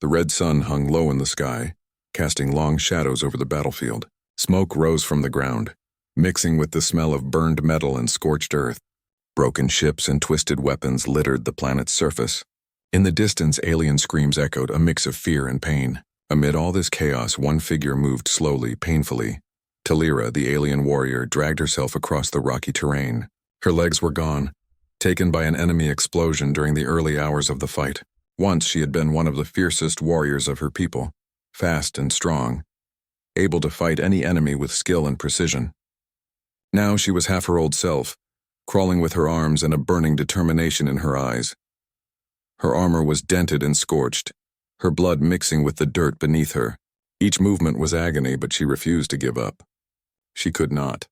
The red sun hung low in the sky, casting long shadows over the battlefield. Smoke rose from the ground, mixing with the smell of burned metal and scorched earth. Broken ships and twisted weapons littered the planet's surface. In the distance, alien screams echoed, a mix of fear and pain. Amid all this chaos, one figure moved slowly, painfully. Talira, the alien warrior, dragged herself across the rocky terrain. Her legs were gone, taken by an enemy explosion during the early hours of the fight. Once she had been one of the fiercest warriors of her people, fast and strong, able to fight any enemy with skill and precision. Now she was half her old self, crawling with her arms and a burning determination in her eyes. Her armor was dented and scorched, her blood mixing with the dirt beneath her. Each movement was agony, but she refused to give up. She could not.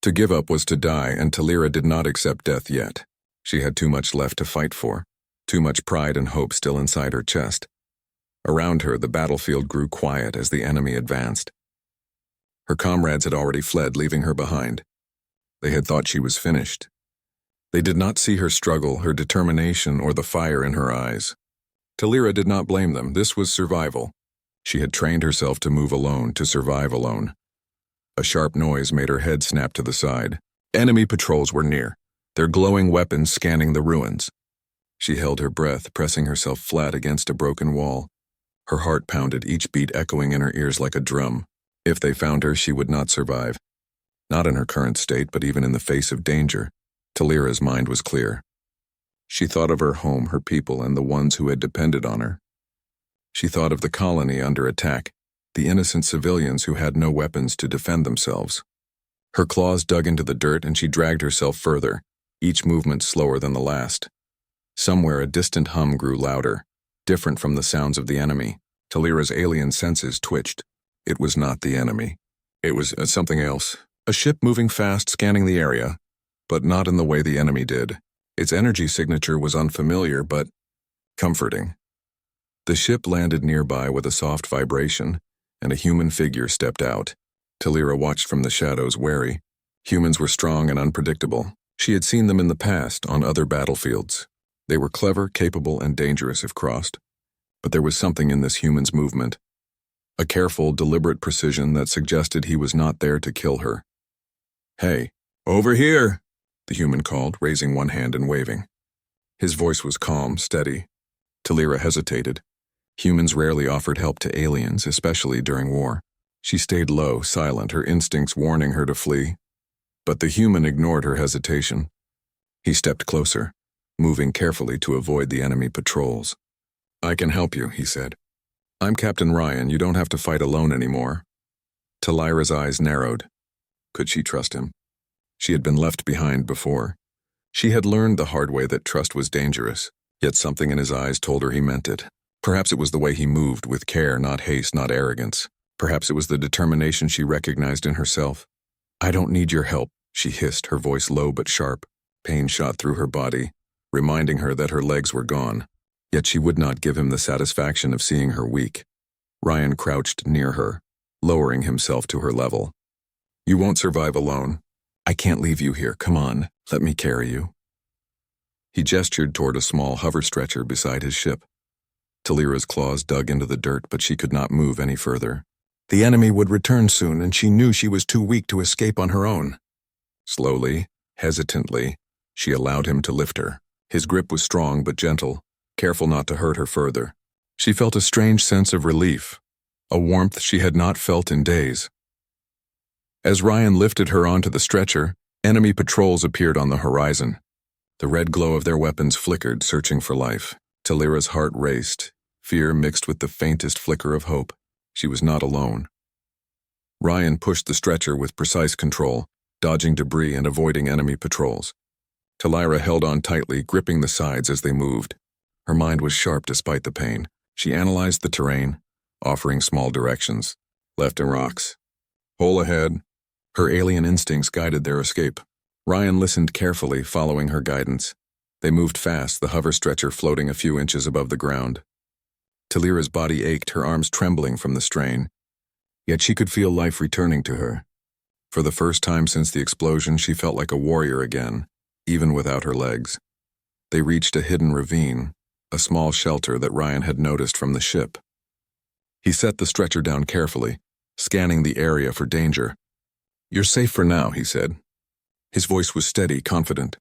To give up was to die, and Talira did not accept death yet. She had too much left to fight for, too much pride and hope still inside her chest. Around her, the battlefield grew quiet as the enemy advanced. Her comrades had already fled, leaving her behind. They had thought she was finished. They did not see her struggle, her determination, or the fire in her eyes. Talira did not blame them. This was survival. She had trained herself to move alone, to survive alone. A sharp noise made her head snap to the side. Enemy patrols were near, their glowing weapons scanning the ruins. She held her breath, pressing herself flat against a broken wall. Her heart pounded, each beat echoing in her ears like a drum. If they found her, she would not survive. Not in her current state, but even in the face of danger. Talira's mind was clear. She thought of her home, her people, and the ones who had depended on her. She thought of the colony under attack, the innocent civilians who had no weapons to defend themselves. Her claws dug into the dirt and she dragged herself further, each movement slower than the last. Somewhere a distant hum grew louder, different from the sounds of the enemy. Talira's alien senses twitched. It was not the enemy. It was something else. A ship moving fast, scanning the area, but not in the way the enemy did. Its energy signature was unfamiliar, but comforting. The ship landed nearby with a soft vibration, and a human figure stepped out. Talira watched from the shadows, wary. Humans were strong and unpredictable. She had seen them in the past, on other battlefields. They were clever, capable, and dangerous if crossed. But there was something in this human's movement. A careful, deliberate precision that suggested he was not there to kill her. "Hey, over here!" the human called, raising one hand and waving. His voice was calm, steady. Talira hesitated. Humans rarely offered help to aliens, especially during war. She stayed low, silent, her instincts warning her to flee. But the human ignored her hesitation. He stepped closer, moving carefully to avoid the enemy patrols. "I can help you," he said. "I'm Captain Ryan. You don't have to fight alone anymore." Talira's eyes narrowed. Could she trust him? She had been left behind before. She had learned the hard way that trust was dangerous, yet something in his eyes told her he meant it. Perhaps it was the way he moved, with care, not haste, not arrogance. Perhaps it was the determination she recognized in herself. "I don't need your help," she hissed, her voice low but sharp. Pain shot through her body, reminding her that her legs were gone. Yet she would not give him the satisfaction of seeing her weak. Ryan crouched near her, lowering himself to her level. "You won't survive alone. I can't leave you here. Come on, let me carry you." He gestured toward a small hover stretcher beside his ship. Talira's claws dug into the dirt, but she could not move any further. The enemy would return soon, and she knew she was too weak to escape on her own. Slowly, hesitantly, she allowed him to lift her. His grip was strong but gentle, careful not to hurt her further. She felt a strange sense of relief, a warmth she had not felt in days. As Ryan lifted her onto the stretcher, enemy patrols appeared on the horizon. The red glow of their weapons flickered, searching for life. Talira's heart raced, fear mixed with the faintest flicker of hope. She was not alone. Ryan pushed the stretcher with precise control, dodging debris and avoiding enemy patrols. Talira held on tightly, gripping the sides as they moved. Her mind was sharp despite the pain. She analyzed the terrain, offering small directions. Left and rocks. Hole ahead. Her alien instincts guided their escape. Ryan listened carefully, following her guidance. They moved fast, the hover stretcher floating a few inches above the ground. Talira's body ached, her arms trembling from the strain. Yet she could feel life returning to her. For the first time since the explosion, she felt like a warrior again, even without her legs. They reached a hidden ravine, a small shelter that Ryan had noticed from the ship. He set the stretcher down carefully, scanning the area for danger. "You're safe for now," he said. His voice was steady, confident.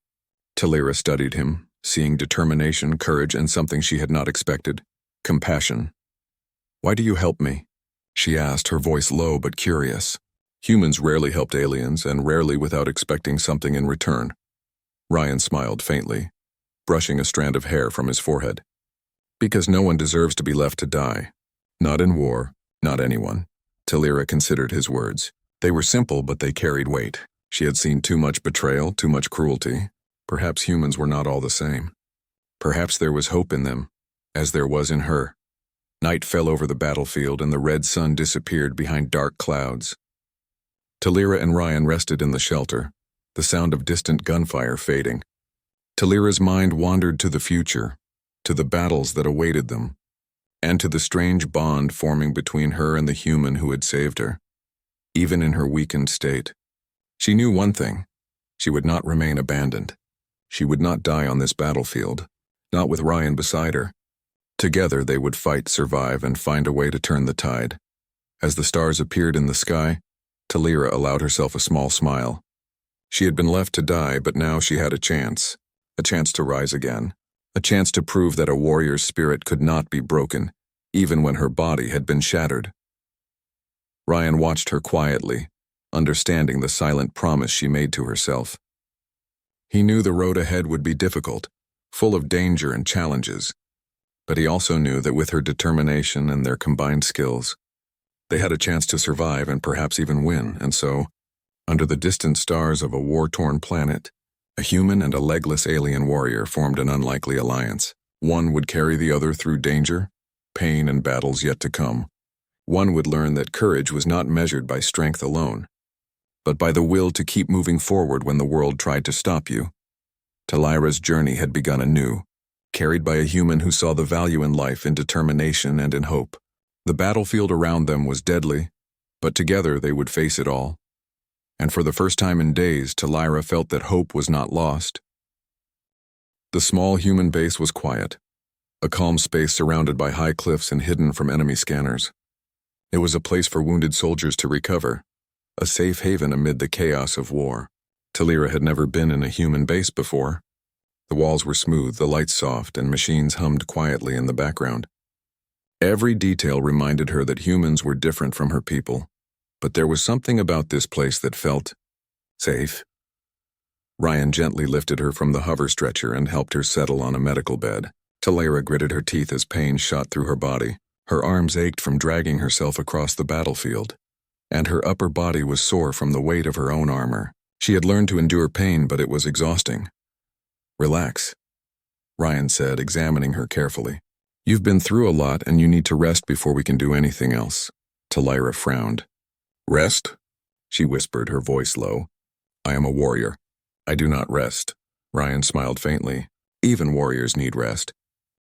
Talira studied him, seeing determination, courage, and something she had not expected: compassion. "Why do you help me?" she asked, her voice low but curious. Humans rarely helped aliens, and rarely without expecting something in return. Ryan smiled faintly, brushing a strand of hair from his forehead. "Because no one deserves to be left to die. Not in war, not anyone." Talira considered his words. They were simple, but they carried weight. She had seen too much betrayal, too much cruelty. Perhaps humans were not all the same. Perhaps there was hope in them, as there was in her. Night fell over the battlefield, and the red sun disappeared behind dark clouds. Talira and Ryan rested in the shelter, the sound of distant gunfire fading. Talira's mind wandered to the future, to the battles that awaited them, and to the strange bond forming between her and the human who had saved her. Even in her weakened state, she knew one thing: she would not remain abandoned. She would not die on this battlefield, not with Ryan beside her. Together they would fight, survive, and find a way to turn the tide. As the stars appeared in the sky, Talira allowed herself a small smile. She had been left to die, but now she had a chance to rise again, a chance to prove that a warrior's spirit could not be broken, even when her body had been shattered. Ryan watched her quietly, understanding the silent promise she made to herself. He knew the road ahead would be difficult, full of danger and challenges, but he also knew that with her determination and their combined skills, they had a chance to survive and perhaps even win. And so, under the distant stars of a war-torn planet, a human and a legless alien warrior formed an unlikely alliance. One would carry the other through danger, pain, and battles yet to come. One would learn that courage was not measured by strength alone, but by the will to keep moving forward when the world tried to stop you. Talira's journey had begun anew, carried by a human who saw the value in life, in determination, and in hope. The battlefield around them was deadly, but together they would face it all. And for the first time in days, Talira felt that hope was not lost. The small human base was quiet, a calm space surrounded by high cliffs and hidden from enemy scanners. It was a place for wounded soldiers to recover, a safe haven amid the chaos of war. Talira had never been in a human base before. The walls were smooth, the lights soft, and machines hummed quietly in the background. Every detail reminded her that humans were different from her people, but there was something about this place that felt safe. Ryan gently lifted her from the hover stretcher and helped her settle on a medical bed. Talira gritted her teeth as pain shot through her body. Her arms ached from dragging herself across the battlefield, and her upper body was sore from the weight of her own armor. She had learned to endure pain, but it was exhausting. "Relax," Ryan said, examining her carefully. "You've been through a lot, and you need to rest before we can do anything else." Talira frowned. "Rest?" she whispered, her voice low. "I am a warrior. I do not rest." Ryan smiled faintly. "Even warriors need rest.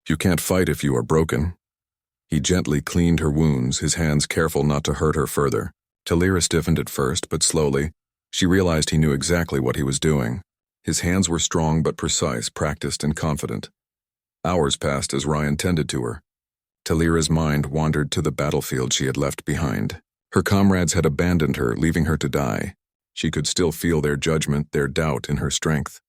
You can't fight if you are broken." He gently cleaned her wounds, his hands careful not to hurt her further. Talira stiffened at first, but slowly, she realized he knew exactly what he was doing. His hands were strong but precise, practiced and confident. Hours passed as Ryan tended to her. Talira's mind wandered to the battlefield she had left behind. Her comrades had abandoned her, leaving her to die. She could still feel their judgment, their doubt in her strength.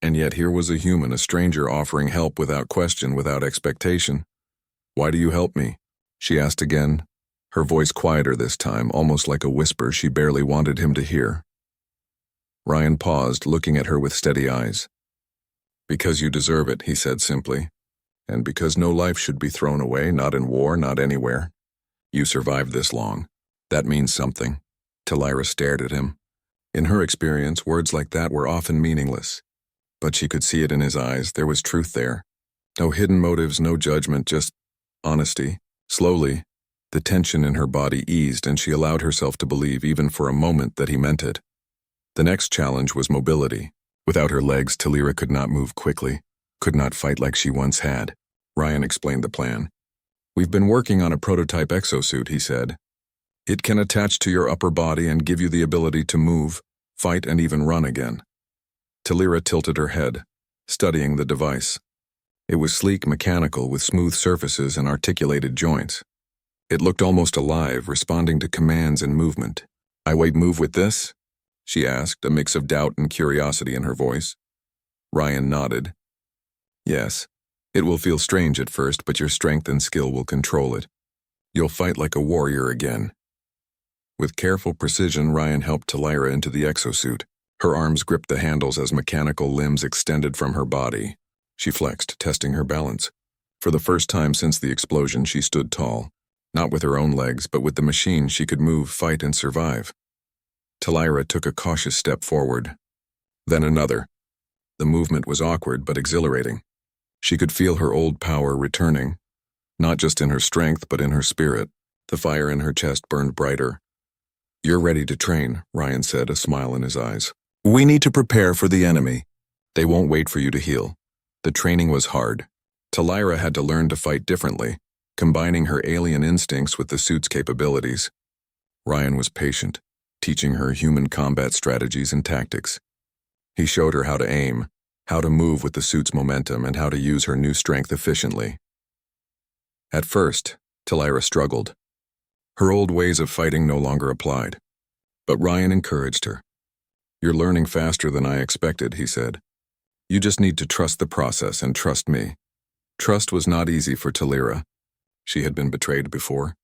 And yet here was a human, a stranger, offering help without question, without expectation. "Why do you help me?" she asked again, her voice quieter this time, almost like a whisper she barely wanted him to hear. Ryan paused, looking at her with steady eyes. "Because you deserve it," he said simply. "And because no life should be thrown away, not in war, not anywhere. You survived this long. That means something." Talira stared at him. In her experience, words like that were often meaningless. But she could see it in his eyes. There was truth there. No hidden motives, no judgment, just honesty. Slowly, the tension in her body eased, and she allowed herself to believe, even for a moment, that he meant it. The next challenge was mobility. Without her legs, Talira could not move quickly, could not fight like she once had. Ryan explained the plan. "We've been working on a prototype exosuit," he said. "It can attach to your upper body and give you the ability to move, fight, and even run again." Talira tilted her head, studying the device. It was sleek, mechanical, with smooth surfaces and articulated joints. It looked almost alive, responding to commands and movement. "I wait move with this?" she asked, a mix of doubt and curiosity in her voice. Ryan nodded. "Yes. It will feel strange at first, but your strength and skill will control it. You'll fight like a warrior again." With careful precision, Ryan helped Talira into the exosuit. Her arms gripped the handles as mechanical limbs extended from her body. She flexed, testing her balance. For the first time since the explosion, she stood tall. Not with her own legs, but with the machine she could move, fight, and survive. Talira took a cautious step forward. Then another. The movement was awkward but exhilarating. She could feel her old power returning, not just in her strength but in her spirit. The fire in her chest burned brighter. "You're ready to train," Ryan said, a smile in his eyes. "We need to prepare for the enemy. They won't wait for you to heal." The training was hard. Talira had to learn to fight differently, combining her alien instincts with the suit's capabilities. Ryan was patient, teaching her human combat strategies and tactics. He showed her how to aim, how to move with the suit's momentum, and how to use her new strength efficiently. At first, Talira struggled. Her old ways of fighting no longer applied. But Ryan encouraged her. "You're learning faster than I expected," he said. "You just need to trust the process and trust me." Trust was not easy for Talira. She had been betrayed before.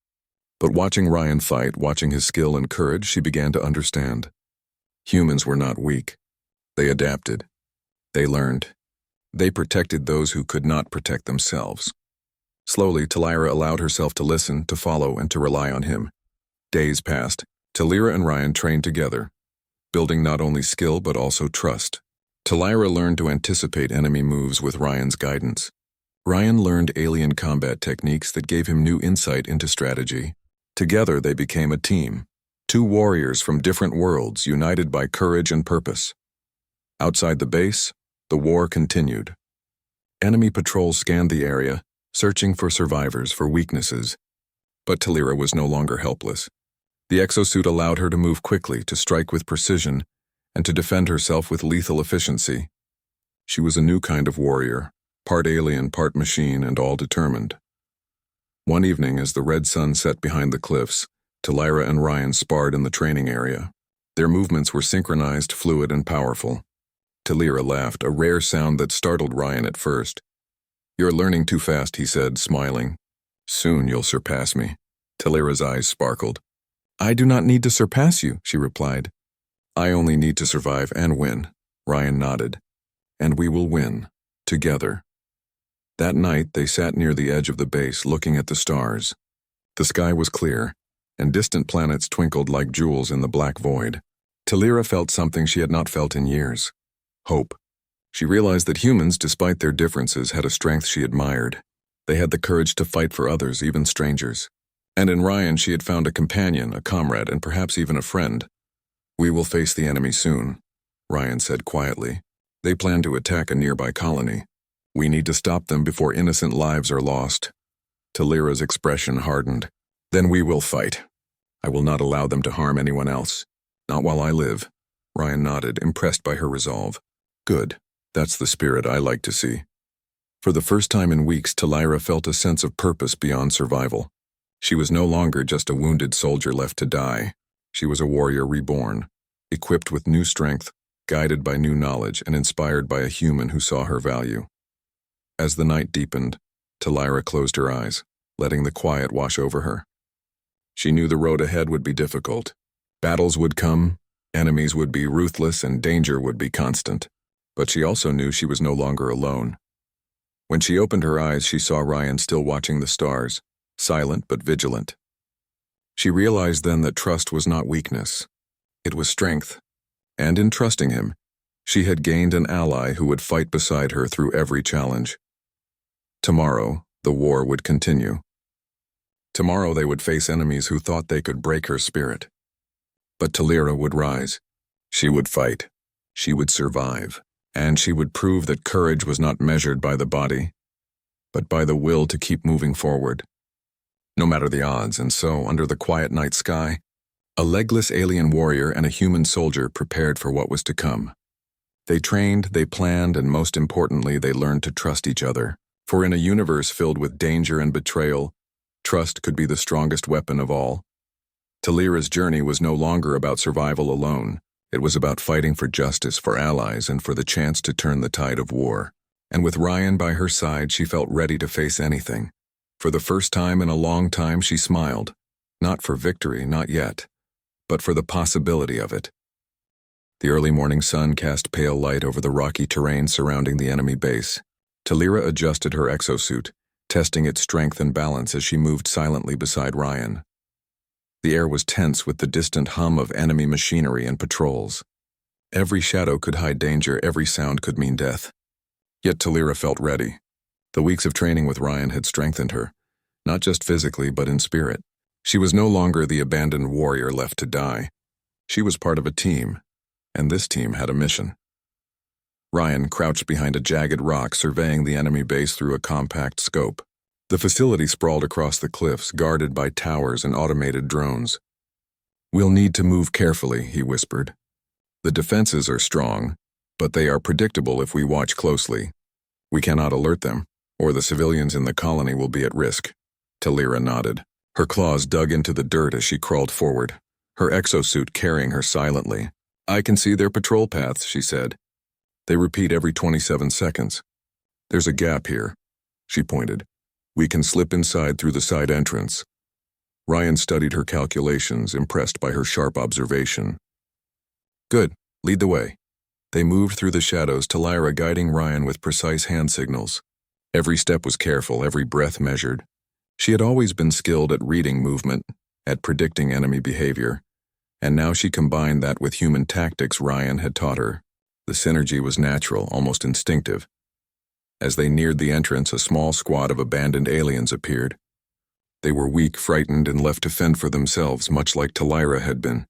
But watching Ryan fight, watching his skill and courage, she began to understand. Humans were not weak. They adapted. They learned. They protected those who could not protect themselves. Slowly, Talira allowed herself to listen, to follow, and to rely on him. Days passed. Talira and Ryan trained together, building not only skill but also trust. Talira learned to anticipate enemy moves with Ryan's guidance. Ryan learned alien combat techniques that gave him new insight into strategy. Together they became a team, two warriors from different worlds united by courage and purpose. Outside the base, the war continued. Enemy patrols scanned the area, searching for survivors, for weaknesses. But Talira was no longer helpless. The exosuit allowed her to move quickly, to strike with precision, and to defend herself with lethal efficiency. She was a new kind of warrior, part alien, part machine, and all determined. One evening, as the red sun set behind the cliffs, Talira and Ryan sparred in the training area. Their movements were synchronized, fluid, and powerful. Talira laughed, a rare sound that startled Ryan at first. "You're learning too fast," he said, smiling. "Soon you'll surpass me." Talira's eyes sparkled. "I do not need to surpass you," she replied. "I only need to survive and win." Ryan nodded. "And we will win, together." That night, they sat near the edge of the base, looking at the stars. The sky was clear, and distant planets twinkled like jewels in the black void. Talira felt something she had not felt in years. Hope. She realized that humans, despite their differences, had a strength she admired. They had the courage to fight for others, even strangers. And in Ryan, she had found a companion, a comrade, and perhaps even a friend. "We will face the enemy soon," Ryan said quietly. "They plan to attack a nearby colony. We need to stop them before innocent lives are lost." Talira's expression hardened. "Then we will fight. I will not allow them to harm anyone else. Not while I live." Ryan nodded, impressed by her resolve. "Good. That's the spirit I like to see." For the first time in weeks, Talira felt a sense of purpose beyond survival. She was no longer just a wounded soldier left to die. She was a warrior reborn, equipped with new strength, guided by new knowledge, and inspired by a human who saw her value. As the night deepened, Talira closed her eyes, letting the quiet wash over her. She knew the road ahead would be difficult. Battles would come, enemies would be ruthless, and danger would be constant. But she also knew she was no longer alone. When she opened her eyes, she saw Ryan still watching the stars, silent but vigilant. She realized then that trust was not weakness. It was strength. And in trusting him, she had gained an ally who would fight beside her through every challenge. Tomorrow, the war would continue. Tomorrow they would face enemies who thought they could break her spirit. But Talira would rise. She would fight. She would survive. And she would prove that courage was not measured by the body, but by the will to keep moving forward, no matter the odds. And so, under the quiet night sky, a legless alien warrior and a human soldier prepared for what was to come. They trained, they planned, and most importantly, they learned to trust each other. For in a universe filled with danger and betrayal, Trust could be the strongest weapon of all. Talira's journey was no longer about survival alone. It was about fighting for justice, for allies, and for the chance to turn the tide of war. And with Ryan by her side, she felt ready to face anything. For the first time in a long time, she smiled. Not for victory, not yet, but for the possibility of it. The early morning sun cast pale light over the rocky terrain surrounding the enemy base. Talira adjusted her exosuit, testing its strength and balance as she moved silently beside Ryan. The air was tense with the distant hum of enemy machinery and patrols. Every shadow could hide danger, every sound could mean death. Yet Talira felt ready. The weeks of training with Ryan had strengthened her, not just physically but in spirit. She was no longer the abandoned warrior left to die. She was part of a team, and this team had a mission. Ryan crouched behind a jagged rock, surveying the enemy base through a compact scope. The facility sprawled across the cliffs, guarded by towers and automated drones. "We'll need to move carefully," he whispered. "The defenses are strong, but they are predictable if we watch closely. We cannot alert them, or the civilians in the colony will be at risk." Talira nodded. Her claws dug into the dirt as she crawled forward, her exosuit carrying her silently. "I can see their patrol paths," she said. "They repeat every 27 seconds. There's a gap here," she pointed. "We can slip inside through the side entrance." Ryan studied her calculations, impressed by her sharp observation. "Good, lead the way." They moved through the shadows, Talira guiding Ryan with precise hand signals. Every step was careful, every breath measured. She had always been skilled at reading movement, at predicting enemy behavior, and now she combined that with human tactics Ryan had taught her. The synergy was natural, almost instinctive. As they neared the entrance, a small squad of abandoned aliens appeared. They were weak, frightened, and left to fend for themselves, much like Talira had been.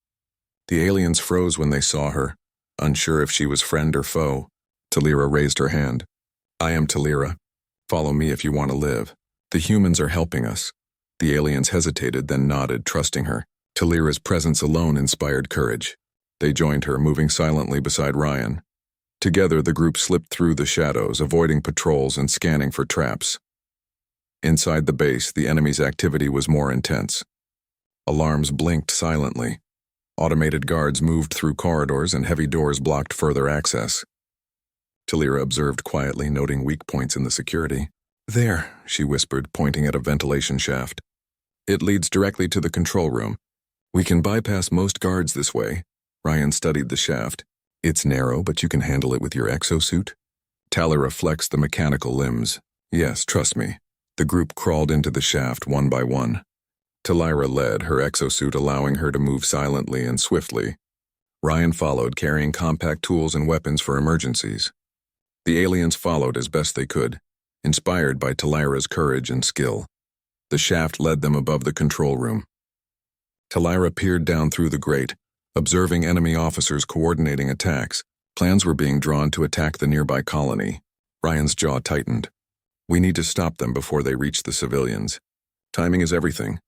The aliens froze when they saw her, unsure if she was friend or foe. Talira raised her hand. "I am Talira. Follow me if you want to live. The humans are helping us." The aliens hesitated, then nodded, trusting her. Talira's presence alone inspired courage. They joined her, moving silently beside Ryan. Together, the group slipped through the shadows, avoiding patrols and scanning for traps. Inside the base, the enemy's activity was more intense. Alarms blinked silently. Automated guards moved through corridors and heavy doors blocked further access. Talira observed quietly, noting weak points in the security. "There," she whispered, pointing at a ventilation shaft. "It leads directly to the control room. We can bypass most guards this way." Ryan studied the shaft. "It's narrow, but you can handle it with your exosuit?" Talira flexed the mechanical limbs. "Yes, trust me." The group crawled into the shaft one by one. Talira led, her exosuit allowing her to move silently and swiftly. Ryan followed, carrying compact tools and weapons for emergencies. The aliens followed as best they could, inspired by Talira's courage and skill. The shaft led them above the control room. Talira peered down through the grate, observing enemy officers coordinating attacks. Plans were being drawn to attack the nearby colony. Ryan's jaw tightened. "We need to stop them before they reach the civilians. Timing is everything."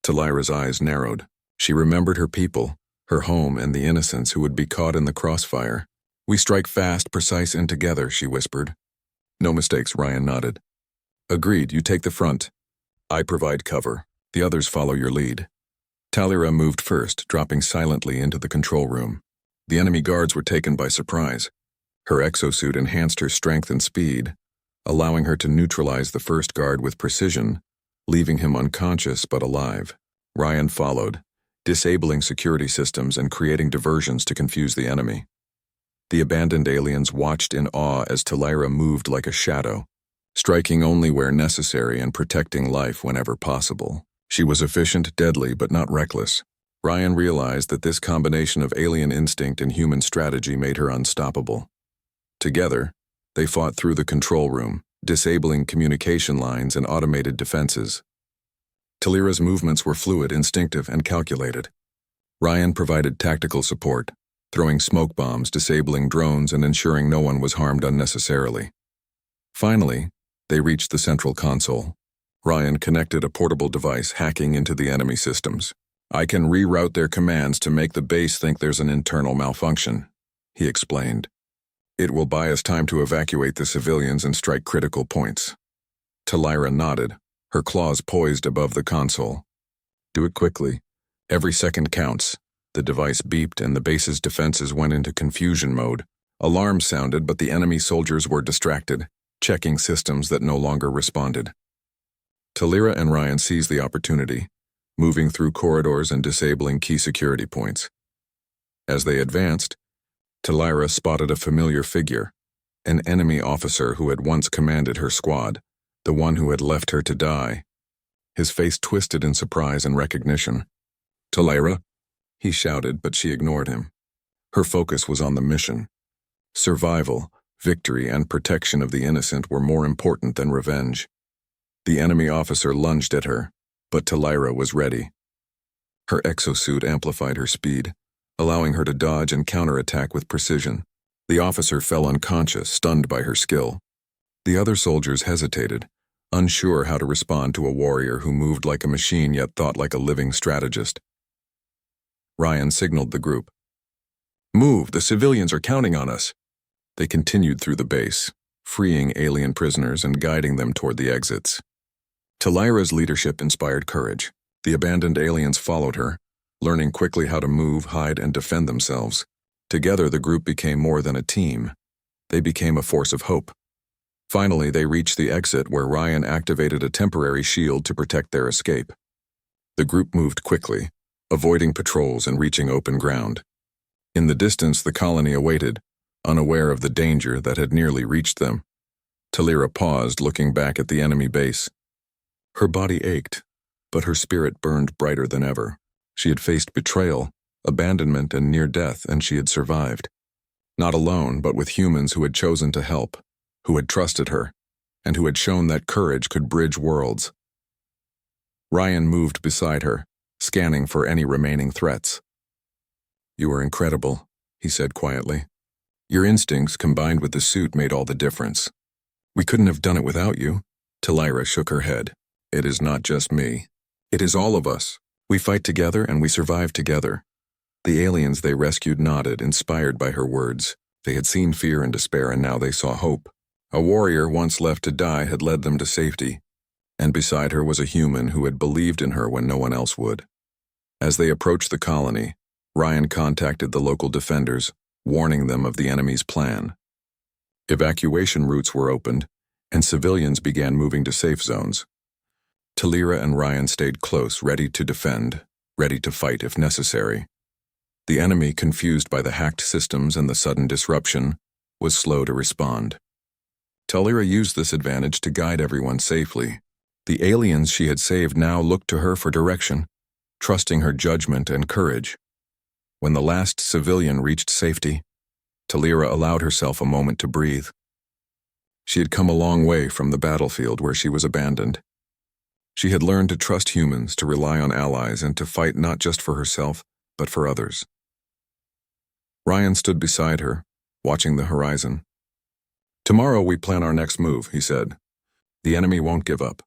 Talira's eyes narrowed. She remembered her people, her home, and the innocents who would be caught in the crossfire. "We strike fast, precise, and together," she whispered. "No mistakes," Ryan nodded. "Agreed, you take the front. I provide cover. The others follow your lead." Talira moved first, dropping silently into the control room. The enemy guards were taken by surprise. Her exosuit enhanced her strength and speed, allowing her to neutralize the first guard with precision, leaving him unconscious but alive. Ryan followed, disabling security systems and creating diversions to confuse the enemy. The abandoned aliens watched in awe as Talira moved like a shadow, striking only where necessary and protecting life whenever possible. She was efficient, deadly, but not reckless. Ryan realized that this combination of alien instinct and human strategy made her unstoppable. Together, they fought through the control room, disabling communication lines and automated defenses. Talira's movements were fluid, instinctive, and calculated. Ryan provided tactical support, throwing smoke bombs, disabling drones, and ensuring no one was harmed unnecessarily. Finally, they reached the central console. Ryan connected a portable device, hacking into the enemy systems. "I can reroute their commands to make the base think there's an internal malfunction," he explained. "It will buy us time to evacuate the civilians and strike critical points." Talira nodded, her claws poised above the console. "Do it quickly. Every second counts." The device beeped and the base's defenses went into confusion mode. Alarms sounded, but the enemy soldiers were distracted, checking systems that no longer responded. Talira and Ryan seized the opportunity, moving through corridors and disabling key security points. As they advanced, Talira spotted a familiar figure, an enemy officer who had once commanded her squad, the one who had left her to die. His face twisted in surprise and recognition. "Talira?" he shouted, but she ignored him. Her focus was on the mission. Survival, victory, and protection of the innocent were more important than revenge. The enemy officer lunged at her, but Talira was ready. Her exosuit amplified her speed, allowing her to dodge and counterattack with precision. The officer fell unconscious, stunned by her skill. The other soldiers hesitated, unsure how to respond to a warrior who moved like a machine yet thought like a living strategist. Ryan signaled the group. "Move, the civilians are counting on us." They continued through the base, freeing alien prisoners and guiding them toward the exits. Talira's leadership inspired courage. The abandoned aliens followed her, learning quickly how to move, hide, and defend themselves. Together, the group became more than a team. They became a force of hope. Finally, they reached the exit where Ryan activated a temporary shield to protect their escape. The group moved quickly, avoiding patrols and reaching open ground. In the distance, the colony awaited, unaware of the danger that had nearly reached them. Talira paused, looking back at the enemy base. Her body ached, but her spirit burned brighter than ever. She had faced betrayal, abandonment, and near death, and she had survived. Not alone, but with humans who had chosen to help, who had trusted her, and who had shown that courage could bridge worlds. Ryan moved beside her, scanning for any remaining threats. "You are incredible," he said quietly. "Your instincts combined with the suit made all the difference. We couldn't have done it without you." Talira shook her head. "It is not just me. It is all of us. We fight together and we survive together." The aliens they rescued nodded, inspired by her words. They had seen fear and despair, and now they saw hope. A warrior once left to die had led them to safety, and beside her was a human who had believed in her when no one else would. As they approached the colony, Ryan contacted the local defenders, warning them of the enemy's plan. Evacuation routes were opened, and civilians began moving to safe zones. Talira and Ryan stayed close, ready to defend, ready to fight if necessary. The enemy, confused by the hacked systems and the sudden disruption, was slow to respond. Talira used this advantage to guide everyone safely. The aliens she had saved now looked to her for direction, trusting her judgment and courage. When the last civilian reached safety, Talira allowed herself a moment to breathe. She had come a long way from the battlefield where she was abandoned. She had learned to trust humans, to rely on allies, and to fight not just for herself, but for others. Ryan stood beside her, watching the horizon. "Tomorrow we plan our next move," he said. "The enemy won't give up.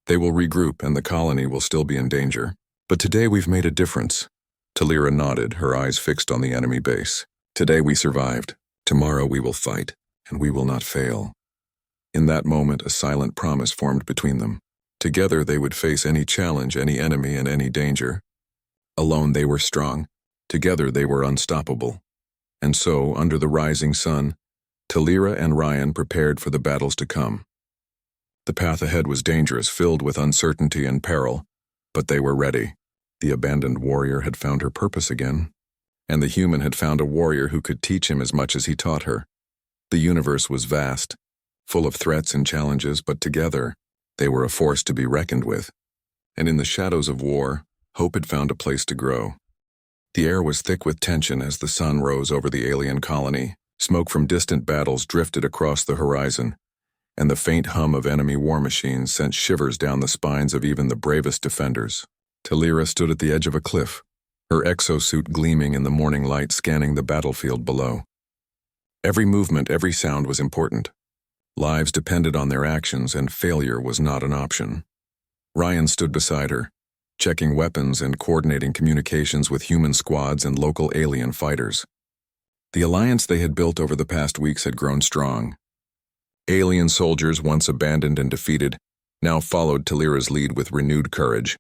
They will regroup and the colony will still be in danger. But today we've made a difference." Talira nodded, her eyes fixed on the enemy base. "Today we survived. Tomorrow we will fight, and we will not fail." In that moment, a silent promise formed between them. Together they would face any challenge, any enemy, and any danger. Alone they were strong. Together they were unstoppable. And so, under the rising sun, Talira and Ryan prepared for the battles to come. The path ahead was dangerous, filled with uncertainty and peril, but they were ready. The abandoned warrior had found her purpose again, and the human had found a warrior who could teach him as much as he taught her. The universe was vast, full of threats and challenges, but together, they were a force to be reckoned with. And in the shadows of war, hope had found a place to grow. The air was thick with tension as the sun rose over the alien colony. Smoke from distant battles drifted across the horizon, and the faint hum of enemy war machines sent shivers down the spines of even the bravest defenders. Talira stood at the edge of a cliff, her exosuit gleaming in the morning light, scanning the battlefield below. Every movement, every sound was important. Lives depended on their actions, and failure was not an option. Ryan stood beside her, checking weapons and coordinating communications with human squads and local alien fighters. The alliance they had built over the past weeks had grown strong. Alien soldiers, once abandoned and defeated, now followed Talira's lead with renewed courage.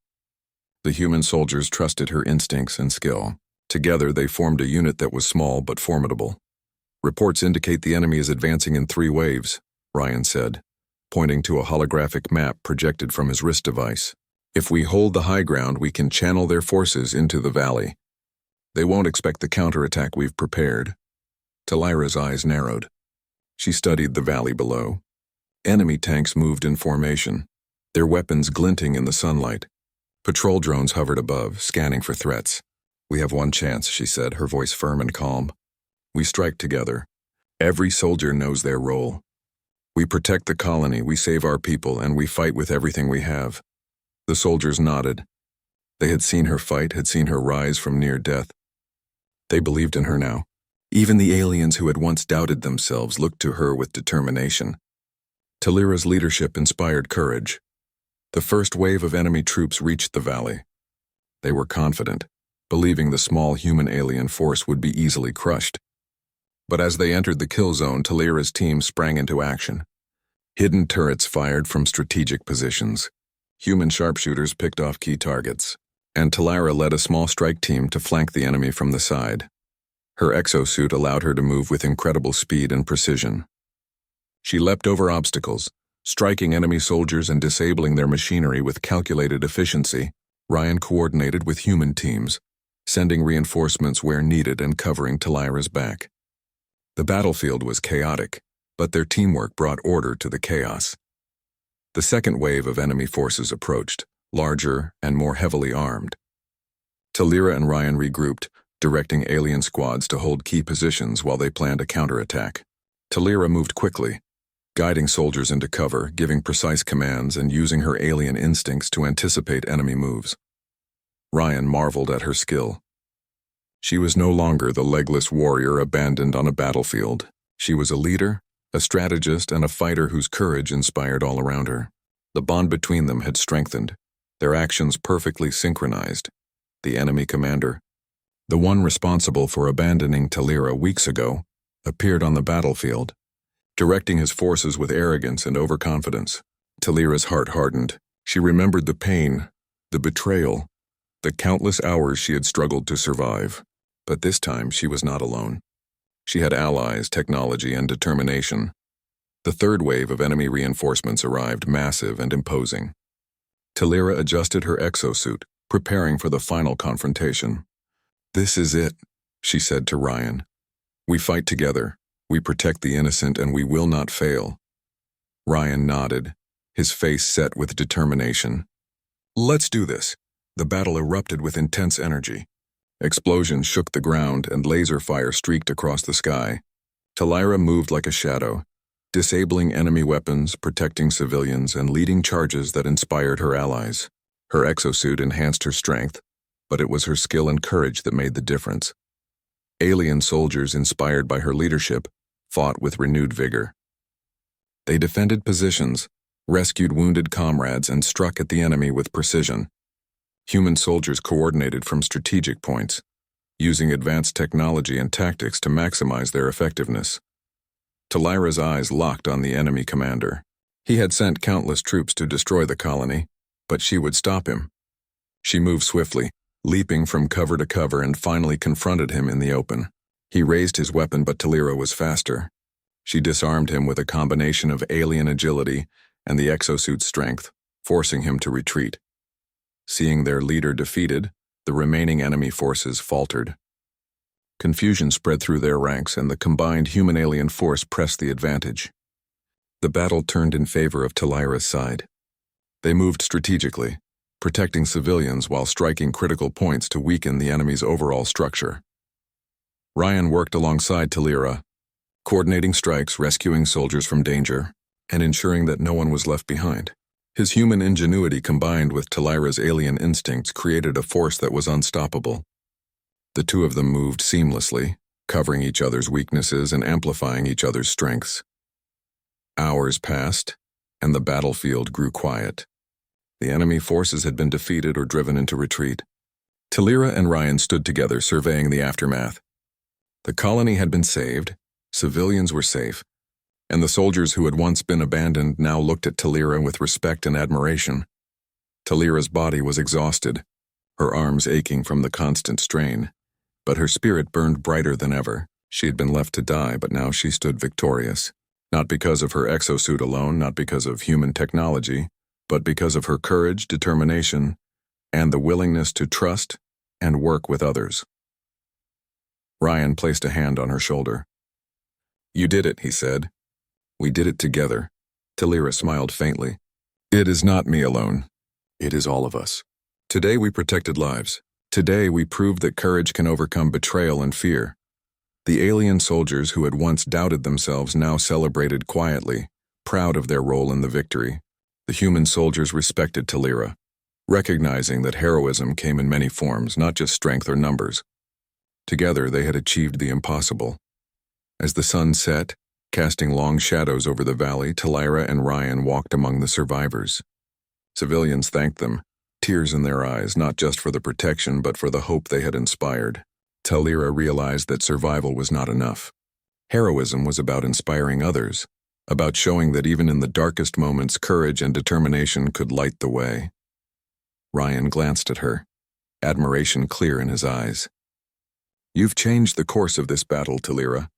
The human soldiers trusted her instincts and skill. Together, they formed a unit that was small but formidable. "Reports indicate the enemy is advancing in 3 waves, Ryan said, pointing to a holographic map projected from his wrist device. "If we hold the high ground, we can channel their forces into the valley. They won't expect the counterattack we've prepared." Talira's eyes narrowed. She studied the valley below. Enemy tanks moved in formation, their weapons glinting in the sunlight. Patrol drones hovered above, scanning for threats. "We have one chance," she said, her voice firm and calm. "We strike together. Every soldier knows their role. We protect the colony, we save our people, and we fight with everything we have." The soldiers nodded. They had seen her fight, had seen her rise from near death. They believed in her now. Even the aliens who had once doubted themselves looked to her with determination. Talira's leadership inspired courage. The first wave of enemy troops reached the valley. They were confident, believing the small human alien force would be easily crushed. But as they entered the kill zone, Talira's team sprang into action. Hidden turrets fired from strategic positions. Human sharpshooters picked off key targets, and Talira led a small strike team to flank the enemy from the side. Her exosuit allowed her to move with incredible speed and precision. She leapt over obstacles, striking enemy soldiers and disabling their machinery with calculated efficiency. Ryan coordinated with human teams, sending reinforcements where needed and covering Talira's back. The battlefield was chaotic, but their teamwork brought order to the chaos. The second wave of enemy forces approached, larger and more heavily armed. Talira and Ryan regrouped, directing alien squads to hold key positions while they planned a counterattack. Talira moved quickly, guiding soldiers into cover, giving precise commands, and using her alien instincts to anticipate enemy moves. Ryan marveled at her skill. She was no longer the legless warrior abandoned on a battlefield. She was a leader, a strategist, and a fighter whose courage inspired all around her. The bond between them had strengthened, their actions perfectly synchronized. The enemy commander, the one responsible for abandoning Talira weeks ago, appeared on the battlefield, directing his forces with arrogance and overconfidence. Talira's heart hardened. She remembered the pain, the betrayal, the countless hours she had struggled to survive. But this time she was not alone. She had allies, technology, and determination. The third wave of enemy reinforcements arrived, massive and imposing. Talira adjusted her exosuit, preparing for the final confrontation. "This is it," she said to Ryan. "We fight together. We protect the innocent, and we will not fail." Ryan nodded, his face set with determination. "Let's do this." The battle erupted with intense energy. Explosions shook the ground, and laser fire streaked across the sky. Talira moved like a shadow, disabling enemy weapons, protecting civilians, and leading charges that inspired her allies. Her exosuit enhanced her strength, but it was her skill and courage that made the difference. Alien soldiers, inspired by her leadership, fought with renewed vigor. They defended positions, rescued wounded comrades, and struck at the enemy with precision. Human soldiers coordinated from strategic points, using advanced technology and tactics to maximize their effectiveness. Talira's eyes locked on the enemy commander. He had sent countless troops to destroy the colony, but she would stop him. She moved swiftly, leaping from cover to cover, and finally confronted him in the open. He raised his weapon, but Talira was faster. She disarmed him with a combination of alien agility and the exosuit's strength, forcing him to retreat. Seeing their leader defeated, the remaining enemy forces faltered. Confusion spread through their ranks, and the combined human-alien force pressed the advantage. The battle turned in favor of Talira's side. They moved strategically, protecting civilians while striking critical points to weaken the enemy's overall structure. Ryan worked alongside Talira, coordinating strikes, rescuing soldiers from danger, and ensuring that no one was left behind. His human ingenuity combined with Talira's alien instincts created a force that was unstoppable. The two of them moved seamlessly, covering each other's weaknesses and amplifying each other's strengths. Hours passed, and the battlefield grew quiet. The enemy forces had been defeated or driven into retreat. Talira and Ryan stood together, surveying the aftermath. The colony had been saved, civilians were safe, and the soldiers who had once been abandoned now looked at Talira with respect and admiration. Talira's body was exhausted, her arms aching from the constant strain, but her spirit burned brighter than ever. She had been left to die, but now she stood victorious. Not because of her exosuit alone, not because of human technology, but because of her courage, determination, and the willingness to trust and work with others. Ryan placed a hand on her shoulder. "You did it," he said. "We did it together." Talira smiled faintly. "It is not me alone. It is all of us. Today we protected lives. Today we proved that courage can overcome betrayal and fear." The alien soldiers who had once doubted themselves now celebrated quietly, proud of their role in the victory. The human soldiers respected Talira, recognizing that heroism came in many forms, not just strength or numbers. Together they had achieved the impossible. As the sun set, casting long shadows over the valley, Talira and Ryan walked among the survivors. Civilians thanked them, tears in their eyes, not just for the protection but for the hope they had inspired. Talira realized that survival was not enough. Heroism was about inspiring others, about showing that even in the darkest moments, courage and determination could light the way. Ryan glanced at her, admiration clear in his eyes. "You've changed the course of this battle, Talira.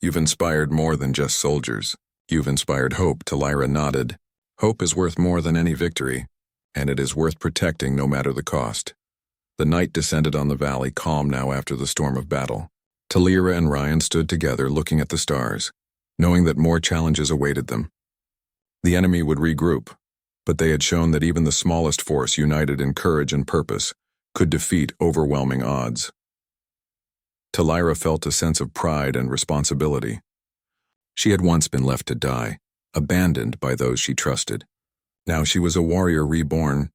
You've inspired more than just soldiers. You've inspired hope." Talira nodded. "Hope is worth more than any victory, and it is worth protecting no matter the cost." The night descended on the valley, calm now after the storm of battle. Talira and Ryan stood together looking at the stars, knowing that more challenges awaited them. The enemy would regroup, but they had shown that even the smallest force united in courage and purpose could defeat overwhelming odds. Talira felt a sense of pride and responsibility. She had once been left to die, abandoned by those she trusted. Now she was a warrior reborn,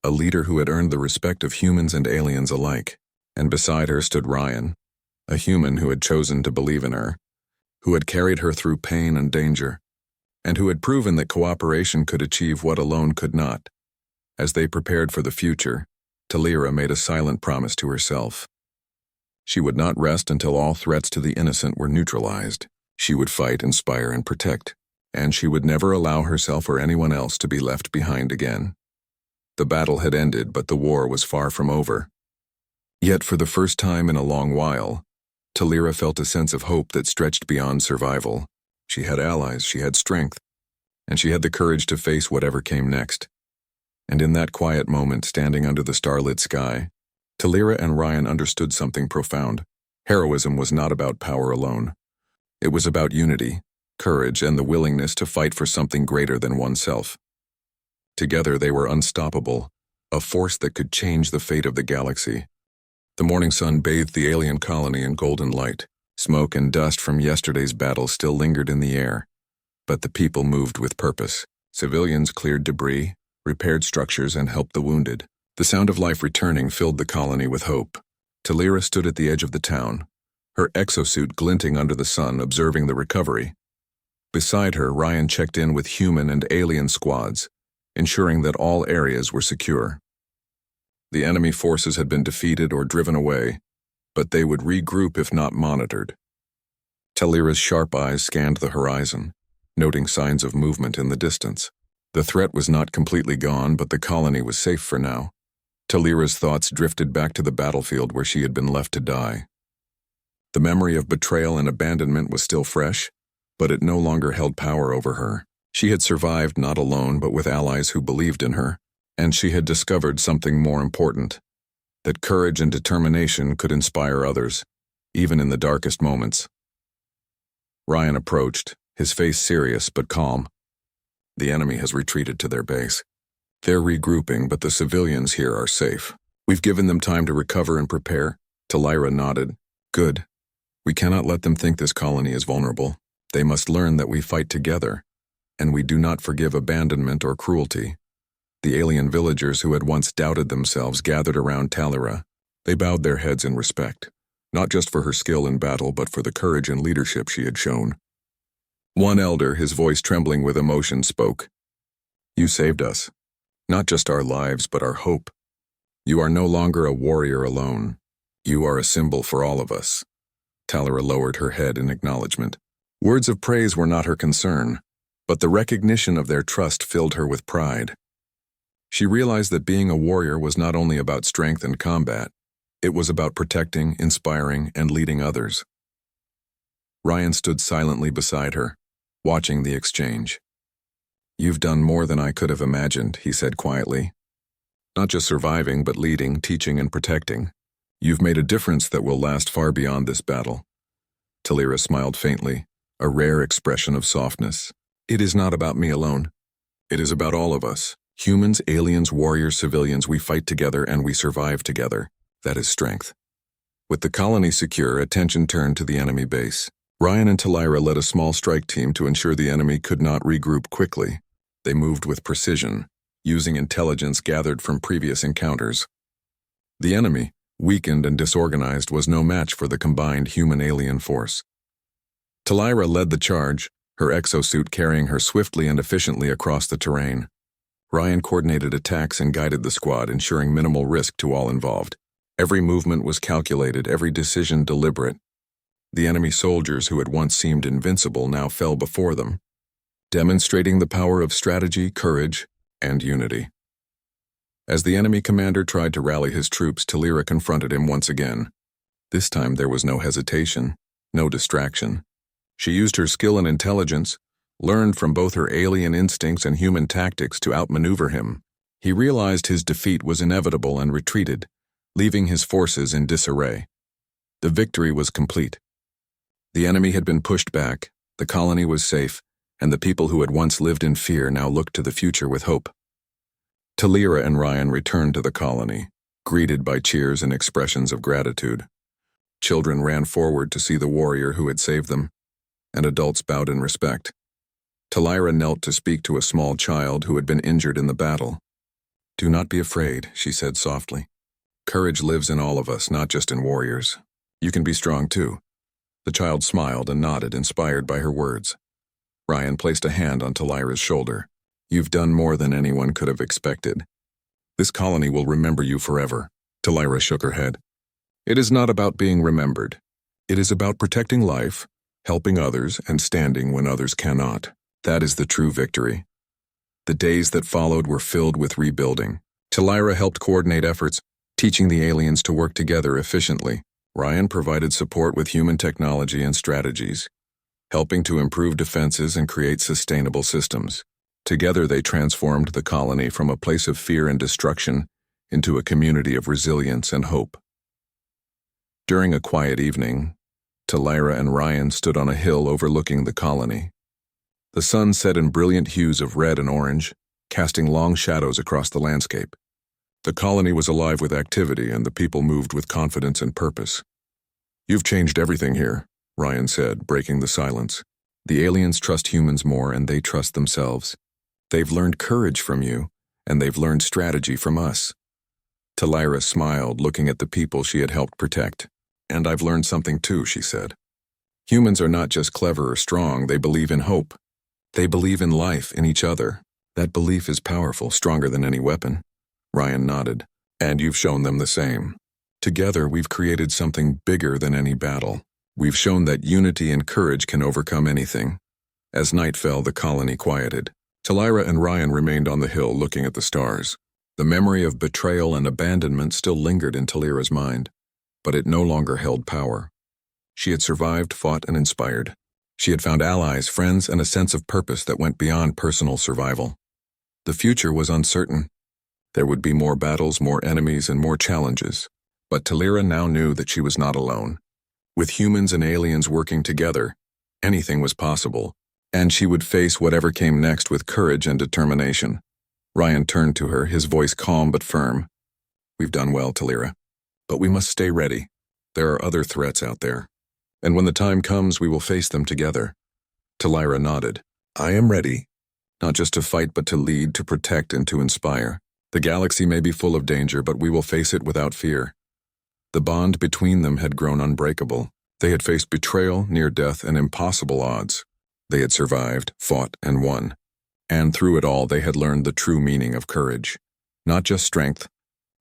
a leader who had earned the respect of humans and aliens alike. And beside her stood Ryan, a human who had chosen to believe in her, who had carried her through pain and danger, and who had proven that cooperation could achieve what alone could not. As they prepared for the future, Talira made a silent promise to herself. She would not rest until all threats to the innocent were neutralized. She would fight, inspire, and protect, and she would never allow herself or anyone else to be left behind again. The battle had ended, but the war was far from over. Yet for the first time in a long while, Talira felt a sense of hope that stretched beyond survival. She had allies, she had strength, and she had the courage to face whatever came next. And in that quiet moment, standing under the starlit sky, Talira and Ryan understood something profound. Heroism was not about power alone. It was about unity, courage, and the willingness to fight for something greater than oneself. Together they were unstoppable, a force that could change the fate of the galaxy. The morning sun bathed the alien colony in golden light. Smoke and dust from yesterday's battle still lingered in the air, but the people moved with purpose. Civilians cleared debris, repaired structures, and helped the wounded. The sound of life returning filled the colony with hope. Talira stood at the edge of the town, her exosuit glinting under the sun, observing the recovery. Beside her, Ryan checked in with human and alien squads, ensuring that all areas were secure. The enemy forces had been defeated or driven away, but they would regroup if not monitored. Talira's sharp eyes scanned the horizon, noting signs of movement in the distance. The threat was not completely gone, but the colony was safe for now. Talira's thoughts drifted back to the battlefield where she had been left to die. The memory of betrayal and abandonment was still fresh, but it no longer held power over her. She had survived not alone but with allies who believed in her, and she had discovered something more important, that courage and determination could inspire others, even in the darkest moments. Ryan approached, his face serious but calm. "The enemy has retreated to their base. They're regrouping, but the civilians here are safe. We've given them time to recover and prepare." Talira nodded. "Good. We cannot let them think this colony is vulnerable. They must learn that we fight together, and we do not forgive abandonment or cruelty." The alien villagers who had once doubted themselves gathered around Talira. They bowed their heads in respect, not just for her skill in battle but for the courage and leadership she had shown. One elder, his voice trembling with emotion, spoke. "You saved us. Not just our lives, but our hope. You are no longer a warrior alone. You are a symbol for all of us." Talira lowered her head in acknowledgement. Words of praise were not her concern, but the recognition of their trust filled her with pride. She realized that being a warrior was not only about strength and combat, it was about protecting, inspiring, and leading others. Ryan stood silently beside her, watching the exchange. "You've done more than I could have imagined," he said quietly. "Not just surviving, but leading, teaching, and protecting. You've made a difference that will last far beyond this battle." Talira smiled faintly, a rare expression of softness. "It is not about me alone. It is about all of us. Humans, aliens, warriors, civilians, we fight together and we survive together. That is strength." With the colony secure, attention turned to the enemy base. Ryan and Talira led a small strike team to ensure the enemy could not regroup quickly. They moved with precision, using intelligence gathered from previous encounters. The enemy, weakened and disorganized, was no match for the combined human-alien force. Talira led the charge, her exosuit carrying her swiftly and efficiently across the terrain. Ryan coordinated attacks and guided the squad, ensuring minimal risk to all involved. Every movement was calculated, every decision deliberate. The enemy soldiers who had once seemed invincible now fell before them, demonstrating the power of strategy, courage, and unity. As the enemy commander tried to rally his troops, Talira confronted him once again. This time there was no hesitation, no distraction. She used her skill and intelligence, learned from both her alien instincts and human tactics to outmaneuver him. He realized his defeat was inevitable and retreated, leaving his forces in disarray. The victory was complete. The enemy had been pushed back, the colony was safe, and the people who had once lived in fear now looked to the future with hope. Talira and Ryan returned to the colony, greeted by cheers and expressions of gratitude. Children ran forward to see the warrior who had saved them, and adults bowed in respect. Talira knelt to speak to a small child who had been injured in the battle. "Do not be afraid," she said softly. "Courage lives in all of us, not just in warriors. You can be strong too." The child smiled and nodded, inspired by her words. Ryan placed a hand on Talira's shoulder. "You've done more than anyone could have expected. This colony will remember you forever." Talira shook her head. "It is not about being remembered. It is about protecting life, helping others, and standing when others cannot. That is the true victory." The days that followed were filled with rebuilding. Talira helped coordinate efforts, teaching the aliens to work together efficiently. Ryan provided support with human technology and strategies, helping to improve defenses and create sustainable systems. Together they transformed the colony from a place of fear and destruction into a community of resilience and hope. During a quiet evening, Talira and Ryan stood on a hill overlooking the colony. The sun set in brilliant hues of red and orange, casting long shadows across the landscape. The colony was alive with activity, and the people moved with confidence and purpose. "You've changed everything here," Ryan said, breaking the silence. "The aliens trust humans more, and they trust themselves. They've learned courage from you, and they've learned strategy from us." Talira smiled, looking at the people she had helped protect. "And I've learned something too," she said. "Humans are not just clever or strong, they believe in hope. They believe in life, in each other. That belief is powerful, stronger than any weapon." Ryan nodded. "And you've shown them the same. Together, we've created something bigger than any battle. We've shown that unity and courage can overcome anything." As night fell, the colony quieted. Talira and Ryan remained on the hill, looking at the stars. The memory of betrayal and abandonment still lingered in Talira's mind, but it no longer held power. She had survived, fought, and inspired. She had found allies, friends, and a sense of purpose that went beyond personal survival. The future was uncertain. There would be more battles, more enemies, and more challenges. But Talira now knew that she was not alone. With humans and aliens working together, anything was possible, and she would face whatever came next with courage and determination. Ryan turned to her, his voice calm but firm. "We've done well, Talira, but we must stay ready. There are other threats out there, and when the time comes, we will face them together." Talira nodded. "I am ready, not just to fight but to lead, to protect, and to inspire. The galaxy may be full of danger, but we will face it without fear." The bond between them had grown unbreakable. They had faced betrayal, near death, and impossible odds. They had survived, fought, and won. And through it all, they had learned the true meaning of courage. Not just strength,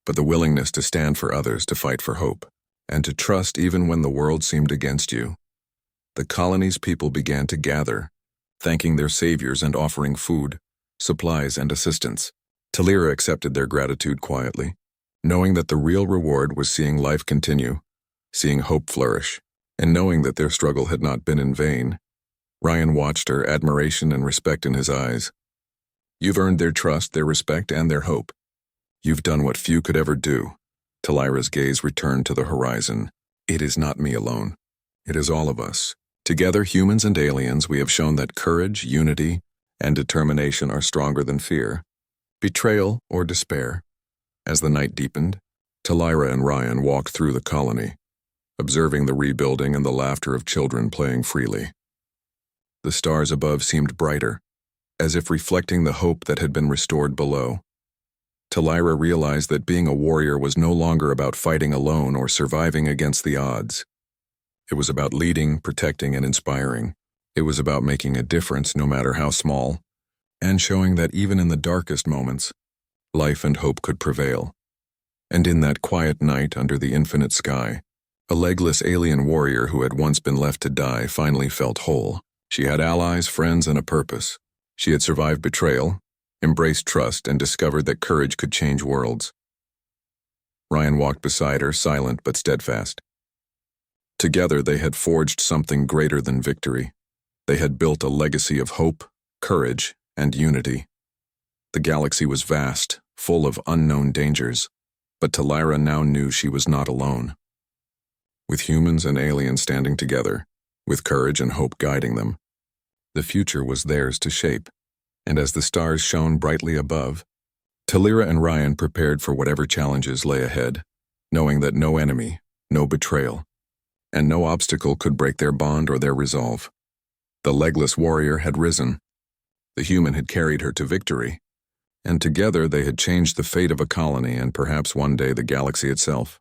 but the willingness to stand for others, to fight for hope, and to trust even when the world seemed against you. The colony's people began to gather, thanking their saviors and offering food, supplies, and assistance. Talira accepted their gratitude quietly, knowing that the real reward was seeing life continue, seeing hope flourish, and knowing that their struggle had not been in vain. Ryan watched her, admiration and respect in his eyes. You've earned their trust, their respect, and their hope. You've done what few could ever do. Talira's gaze returned to the horizon. It is not me alone. It is all of us. Together, humans and aliens, we have shown that courage, unity, and determination are stronger than fear, betrayal, or despair. As the night deepened, Talira and Ryan walked through the colony, observing the rebuilding and the laughter of children playing freely. The stars above seemed brighter, as if reflecting the hope that had been restored below. Talira realized that being a warrior was no longer about fighting alone or surviving against the odds. It was about leading, protecting, and inspiring. It was about making a difference, no matter how small, and showing that even in the darkest moments, life and hope could prevail. And in that quiet night under the infinite sky, a legless alien warrior who had once been left to die finally felt whole. She had allies, friends, and a purpose. She had survived betrayal, embraced trust, and discovered that courage could change worlds. Ryan walked beside her, silent but steadfast. Together they had forged something greater than victory. They had built a legacy of hope, courage, and unity. The galaxy was vast, full of unknown dangers, but Talira now knew she was not alone. With humans and aliens standing together, with courage and hope guiding them, the future was theirs to shape. And as the stars shone brightly above, Talira and Ryan prepared for whatever challenges lay ahead, knowing that no enemy, no betrayal, and no obstacle could break their bond or their resolve. The legless warrior had risen. The human had carried her to victory, and together they had changed the fate of a colony and perhaps one day the galaxy itself.